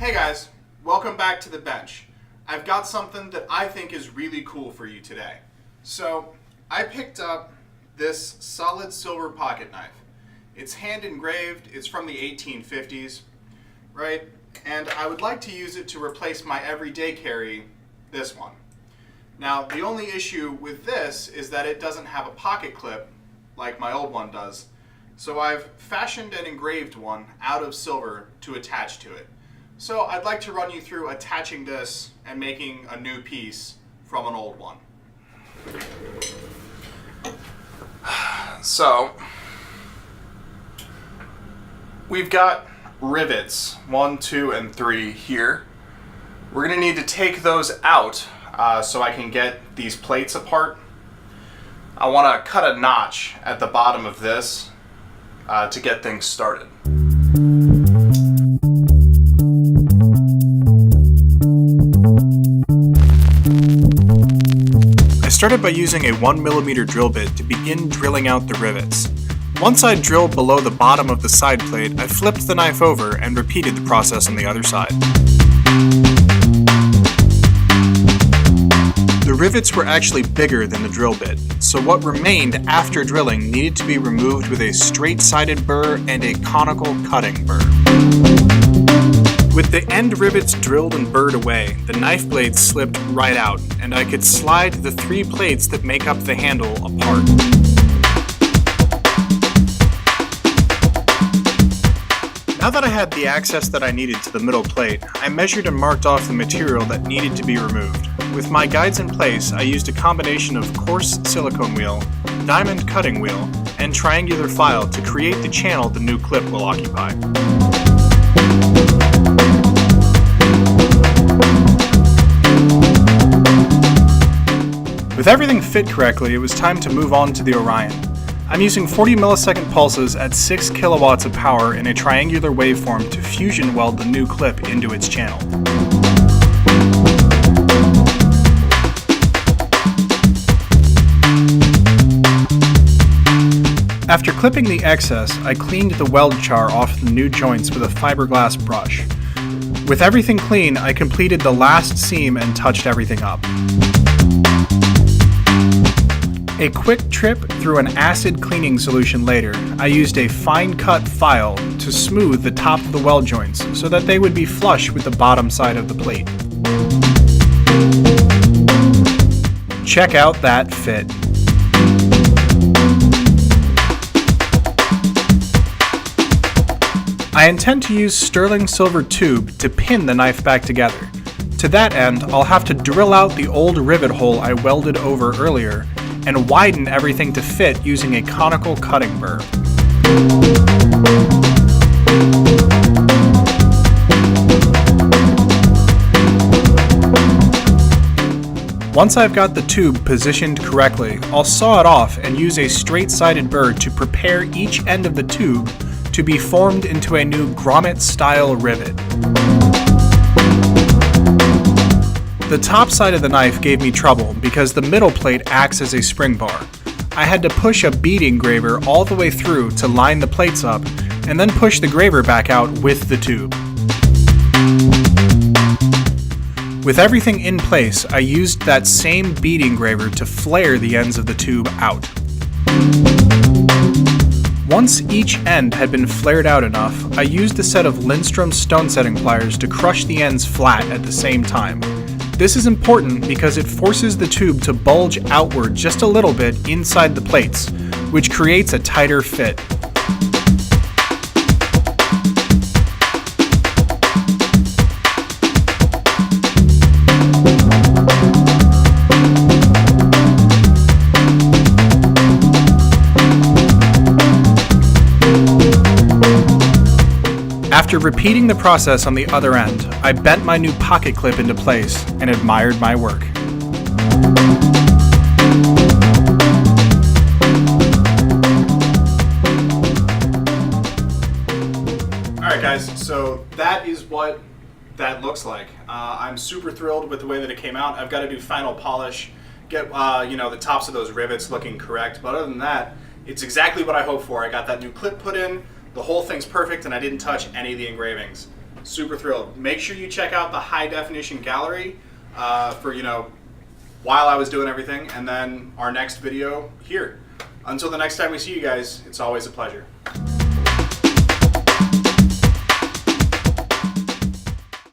Hey guys, welcome back to the bench. I've got something that I think is really cool for you today. So I picked up this solid silver pocket knife. It's hand engraved, it's from the 1850s, right? And I would like to use it to replace my everyday carry, this one. Now the only issue with this is that it doesn't have a pocket clip like my old one does. So I've fashioned an engraved one out of silver to attach to it. So I'd like to run you through attaching this and making a new piece from an old one. So we've got rivets 1, 2, and 3 here. We're going to need to take those out so I can get these plates apart. I want to cut a notch at the bottom of this to get things started. I started by using a 1mm drill bit to begin drilling out the rivets. Once I drilled below the bottom of the side plate, I flipped the knife over and repeated the process on the other side. The rivets were actually bigger than the drill bit, so what remained after drilling needed to be removed with a straight-sided burr and a conical cutting burr. With the end rivets drilled and burred away, the knife blade slipped right out, and I could slide the 3 plates that make up the handle apart. Now that I had the access that I needed to the middle plate, I measured and marked off the material that needed to be removed. With my guides in place, I used a combination of coarse silicone wheel, diamond cutting wheel, and triangular file to create the channel the new clip will occupy. With everything fit correctly, it was time to move on to the Orion. I'm using 40 millisecond pulses at 6 kilowatts of power in a triangular waveform to fusion weld the new clip into its channel. After clipping the excess, I cleaned the weld char off the new joints with a fiberglass brush. With everything clean, I completed the last seam and touched everything up. A quick trip through an acid cleaning solution later, I used a fine cut file to smooth the top of the weld joints so that they would be flush with the bottom side of the plate. Check out that fit. I intend to use sterling silver tube to pin the knife back together. To that end, I'll have to drill out the old rivet hole I welded over earlier and widen everything to fit using a conical cutting burr. Once I've got the tube positioned correctly, I'll saw it off and use a straight-sided burr to prepare each end of the tube to be formed into a new grommet-style rivet. The top side of the knife gave me trouble because the middle plate acts as a spring bar. I had to push a bead engraver all the way through to line the plates up, and then push the graver back out with the tube. With everything in place, I used that same bead engraver to flare the ends of the tube out. Once each end had been flared out enough, I used a set of Lindstrom stone setting pliers to crush the ends flat at the same time. This is important because it forces the tube to bulge outward just a little bit inside the plates, which creates a tighter fit. After repeating the process on the other end, I bent my new pocket clip into place and admired my work. Alright guys, so that is what that looks like. I'm super thrilled with the way that it came out. I've got to do final polish, get the tops of those rivets looking correct, but other than that, it's exactly what I hoped for. I got that new clip put in, the whole thing's perfect, and I didn't touch any of the engravings. Super thrilled. Make sure you check out the high definition gallery for, while I was doing everything, and then our next video here. Until the next time we see you guys, it's always a pleasure.